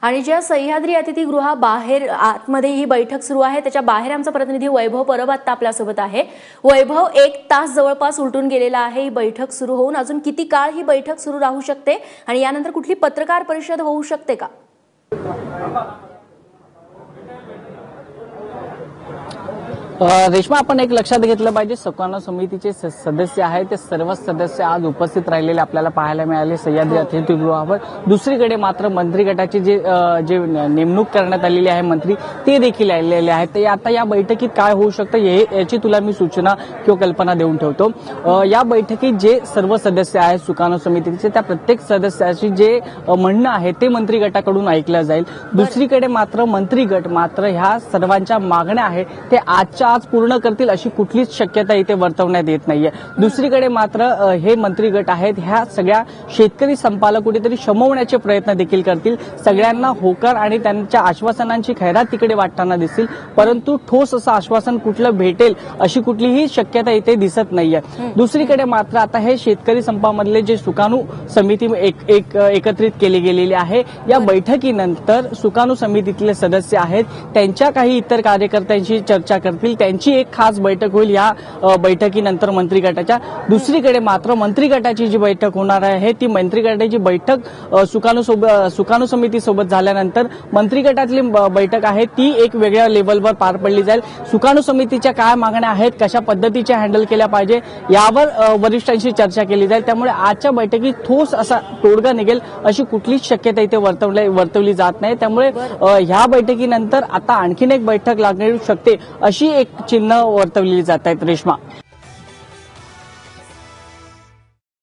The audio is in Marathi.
आणि ज्या सह्याद्री अतिथीगृहाबाहेर आतमध्ये ही बैठक सुरू आहे त्याच्या बाहेर आमचा प्रतिनिधी वैभव परब आता आपल्यासोबत आहे। वैभव, 1 तास जवळपास उलटून गेलेला आहे ही बैठक सुरू होऊन, अजून किती काळ ही बैठक सुरू राहू शकते आणि यानंतर कुठली पत्रकार परिषद होऊ शकते का? रेश्मा, आपण एक लक्षात घेतलं पाहिजे, सुकाणू समितीचे सदस्य आहेत ते सर्व सदस्य आज उपस्थित राहिलेले आपल्याला पाहायला मिळाले सह्याद्री अतिथीगृहावर। दुसरीकडे मात्र मंत्री गटाची जे नेमणूक करण्यात आलेली आहे मंत्री, ते देखील आलेले आहेत। ते आता या बैठकीत काय होऊ शकतं याची तुला मी सूचना किंवा कल्पना देऊन ठेवतो। या बैठकीत जे सर्व सदस्य आहेत सुकाणू समितीचे, त्या प्रत्येक सदस्याची जे म्हणणं आहे ते मंत्री गटाकडून ऐकलं जाईल। दुसरीकडे मात्र मंत्री गट मात्र ह्या सर्वांच्या मागण्या आहेत ते आज पूर्ण करतील अशी कुठलीच शक्यता इथे वर्तवण्यात येत नाहीये। दुसरीकडे मात्र हे मंत्री गट आहेत ह्या सगळ्या शेतकरी संपाला कुठेतरी शमवण्याचे प्रयत्न देखील करतील, सगळ्यांना होकार आणि त्यांच्या आश्वासनांची खैरात तिकडे वाटताना दिसतील, परंतु ठोस असं आश्वासन कुठलं भेटेल अशी कुठलीही शक्यता इथे दिसत नाहीये। दुसरीकडे मात्र आता हे शेतकरी संपामधले जे सुकाणू समिती एकत्रित केली गेलेली आहे, या बैठकीनंतर सुकाणू समितीतले सदस्य आहेत त्यांच्या काही इतर कार्यकर्त्यांशी चर्चा करतील, त्यांची एक खास बैठक होईल या बैठकीनंतर मंत्री गटाच्या। दुसरीकडे मात्र मंत्री गटाची जी बैठक होणार आहे ती मंत्री गटाची बैठक सुकाणू समितीसोबत झाल्यानंतर मंत्री गटातली बैठक आहे ती एक वेगळ्या लेवलवर पार पडली जाईल। सुकाणू समितीच्या काय मागण्या आहेत, कशा पद्धतीच्या हँडल केल्या पाहिजे यावर वरिष्ठांशी चर्चा केली जाईल। त्यामुळे आजच्या बैठकीत ठोस असा तोडगा निघेल अशी कुठलीच शक्यता इथे वर्तवली जात नाही। त्यामुळे ह्या बैठकीनंतर आता आणखीन एक बैठक लागू शकते अशी एक चिन्ह वर्तवली जात आहेत रेश्मा।